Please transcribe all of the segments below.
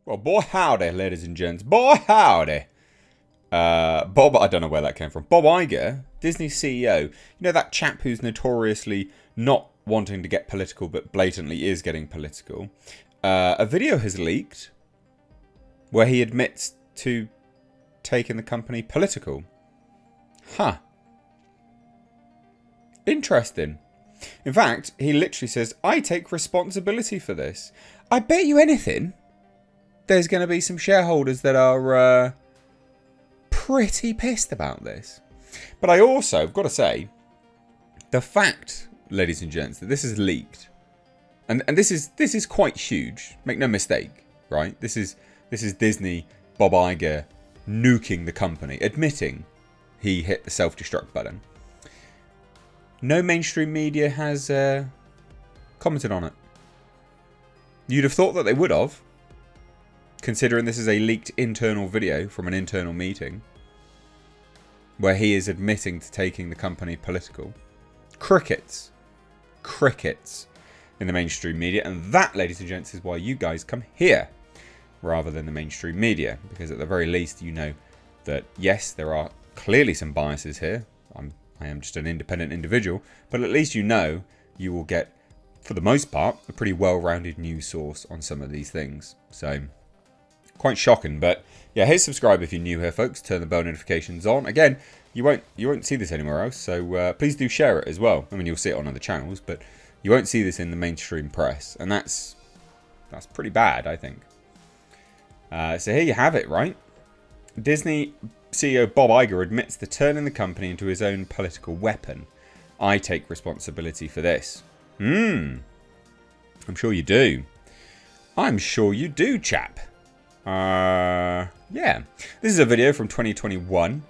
Well, boy howdy, ladies and gents. Boy howdy. Bob, I don't know where that came from. Bob Iger, Disney CEO. You know that chap who's notoriously not wanting to get political, but blatantly is getting political. A video has leaked where he admits to taking the company political. Huh. Interesting. In fact, he literally says, I take responsibility for this. I bet you anything, there's going to be some shareholders that are pretty pissed about this. But I also have got to say, the fact, ladies and gents, that this is leaked, and this is quite huge. Make no mistake, right? This is Disney, Bob Iger, nuking the company, admitting he hit the self-destruct button. No mainstream media has commented on it. You'd have thought that they would have, considering this is a leaked internal video from an internal meeting where he is admitting to taking the company political. Crickets. Crickets in the mainstream media. And that, ladies and gents, is why you guys come here rather than the mainstream media. Because at the very least, you know that, yes, there are clearly some biases here. I am just an independent individual. But at least you know you will get, for the most part, a pretty well-rounded news source on some of these things. So, quite shocking. But yeah, hit subscribe if you're new here, folks. Turn the bell notifications on. Again, you won't see this anywhere else. So please do share it as well. I mean, you'll see it on other channels, but you won't see this in the mainstream press, and that's pretty bad, I think. So here you have it, right? Disney CEO Bob Iger admits to turning the company into his own political weapon. I take responsibility for this. I'm sure you do. I'm sure you do, chap. Yeah. This is a video from 2021.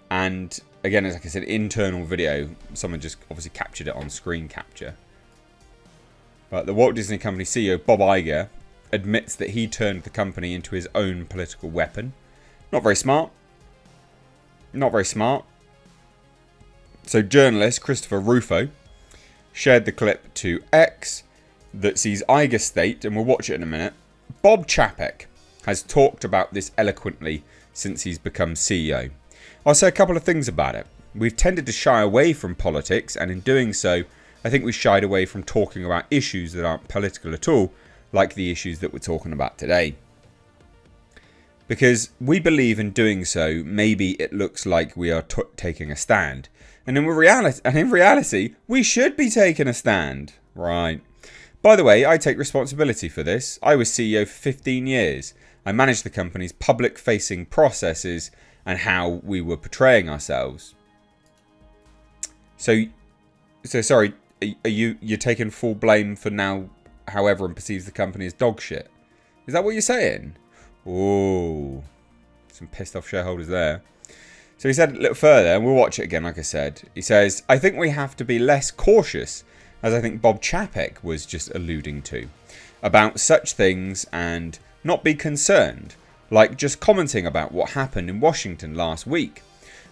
And again, as like I said, internal video. Someone just obviously captured it on screen capture. But the Walt Disney Company CEO Bob Iger admits that he turned the company into his own political weapon. Not very smart. Not very smart. So journalist Christopher Rufo shared the clip to X that sees Iger state, and we'll watch it in a minute, Bob Chapek has talked about this eloquently since he's become CEO. I'll say a couple of things about it. We've tended to shy away from politics, and in doing so, I think we shied away from talking about issues that aren't political at all, like the issues that we're talking about today. Because we believe in doing so, maybe it looks like we are taking a stand. And in reality, we should be taking a stand. Right. By the way, I take responsibility for this. I was CEO for 15 years. I managed the company's public-facing processes and how we were portraying ourselves. So sorry, you're taking full blame for now how everyone perceives the company as dog shit? Is that what you're saying? Oh, some pissed off shareholders there. So he said a little further, and we'll watch it again, like I said. He says, I think we have to be less cautious, as I think Bob Chapek was just alluding to, about such things and not be concerned, like just commenting about what happened in Washington last week.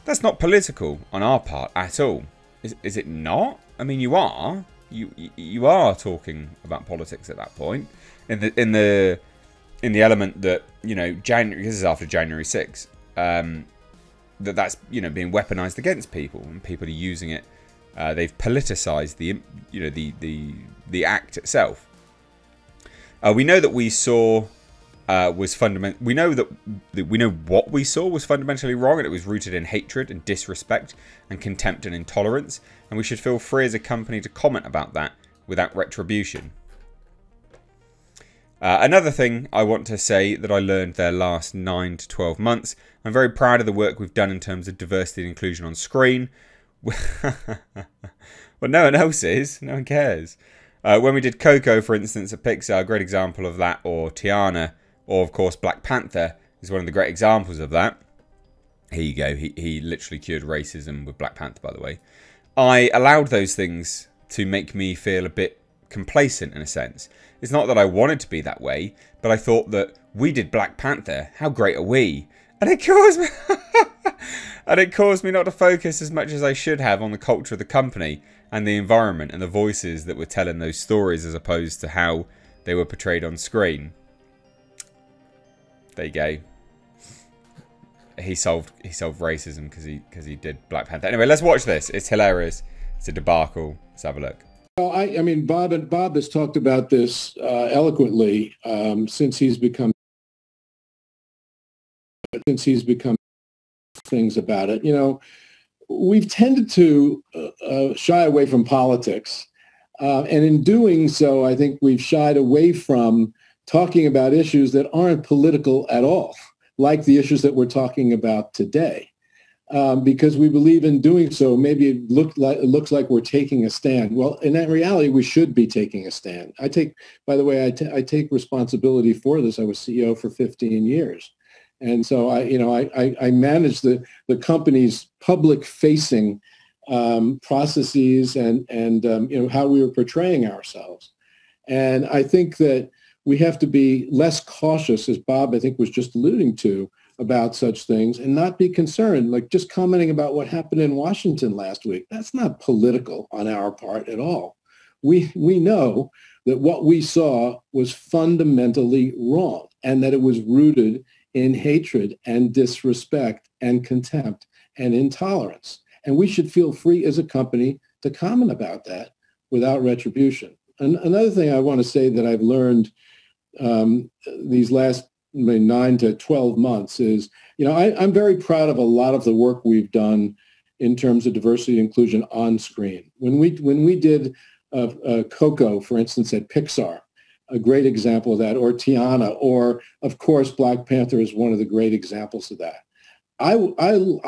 That's not political on our part at all. Is it not? I mean, you are. You are talking about politics at that point. In the element that, you know, this is after January 6th, that's, you know, being weaponized against people, and people are using it. They've politicized the act itself. We know that we saw was fundamental. We know what we saw was fundamentally wrong, and it was rooted in hatred and disrespect and contempt and intolerance. And we should feel free as a company to comment about that without retribution. Another thing I want to say that I learned their last 9 to 12 months. I'm very proud of the work we've done in terms of diversity and inclusion on screen. Well, no one else is. No one cares. When we did Coco, for instance, at Pixar, a great example of that, or Tiana, or of course Black Panther is one of the great examples of that. Here you go. He literally cured racism with Black Panther, by the way. I allowed those things to make me feel a bit complacent in a sense. It's not that I wanted to be that way, but I thought that we did Black Panther. How great are we? And it caused me not to focus as much as I should have on the culture of the company and the environment and the voices that were telling those stories as opposed to how they were portrayed on screen. There you go. He solved racism because he did Black Panther. Anyway, let's watch this. It's hilarious. It's a debacle. Let's have a look. Well, I mean, Bob has talked about this eloquently since he's become things about it. You know, we've tended to shy away from politics, and in doing so, I think we've shied away from talking about issues that aren't political at all, like the issues that we're talking about today. Because we believe in doing so, maybe it looks like we're taking a stand. Well, in that reality, we should be taking a stand. By the way, I take responsibility for this. I was CEO for 15 years. And so I manage the company's public-facing processes and how we were portraying ourselves. And I think that we have to be less cautious, as Bob, I think, was just alluding to, about such things and not be concerned, like just commenting about what happened in Washington last week. That's not political on our part at all. We know that what we saw was fundamentally wrong and that it was rooted in hatred and disrespect and contempt and intolerance. And we should feel free as a company to comment about that without retribution. And another thing I want to say that I've learned these last 9 to 12 months is, I'm very proud of a lot of the work we've done in terms of diversity and inclusion on screen. When we did Coco, for instance, at Pixar, a great example of that, or Tiana, or of course Black Panther is one of the great examples of that. I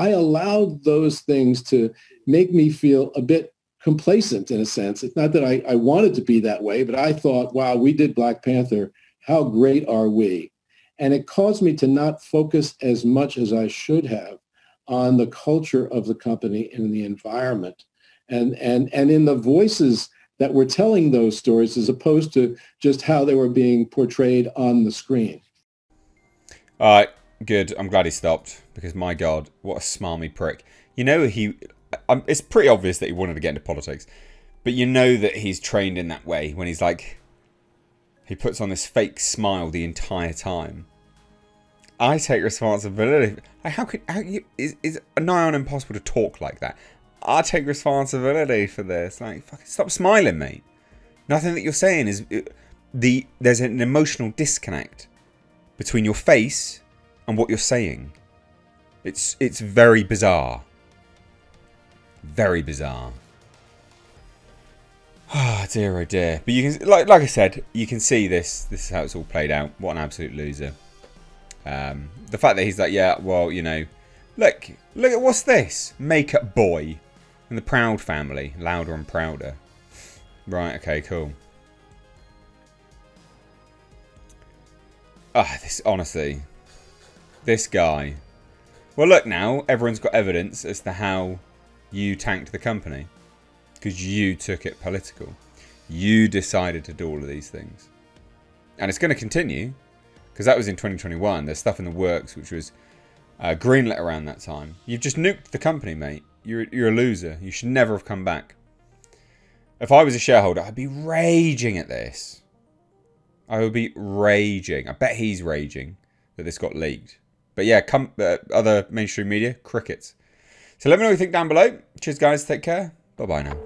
allowed those things to make me feel a bit complacent in a sense. It's not that I wanted to be that way, but I thought, wow, we did Black Panther. How great are we? And it caused me to not focus as much as I should have on the culture of the company and the environment and in the voices that were telling those stories as opposed to just how they were being portrayed on the screen. All right, good. I'm glad he stopped because, my God, what a smarmy prick. It's pretty obvious that he wanted to get into politics, but you know that he's trained in that way when he's like, he puts on this fake smile the entire time. I take responsibility. It's nigh on impossible to talk like that. I take responsibility for this. Like, fucking stop smiling, mate. Nothing that you're saying is there's an emotional disconnect between your face and what you're saying. It's very bizarre. Very bizarre. Ah, oh, dear, oh dear. But you can, like I said, you can see this. This is how it's all played out. What an absolute loser. The fact that he's like, yeah, well, look at what's this? Makeup boy and the Proud family, louder and prouder. Right, okay, cool. Ah, honestly, this guy. Well, look now, everyone's got evidence as to how you tanked the company. Because you took it political. You decided to do all of these things. And it's going to continue. Because that was in 2021. There's stuff in the works which was greenlit around that time. You've just nuked the company, mate. You're a loser. You should never have come back. If I was a shareholder, I'd be raging at this. I would be raging. I bet he's raging that this got leaked. But yeah, other mainstream media, crickets. So let me know what you think down below. Cheers, guys. Take care. Bye-bye now.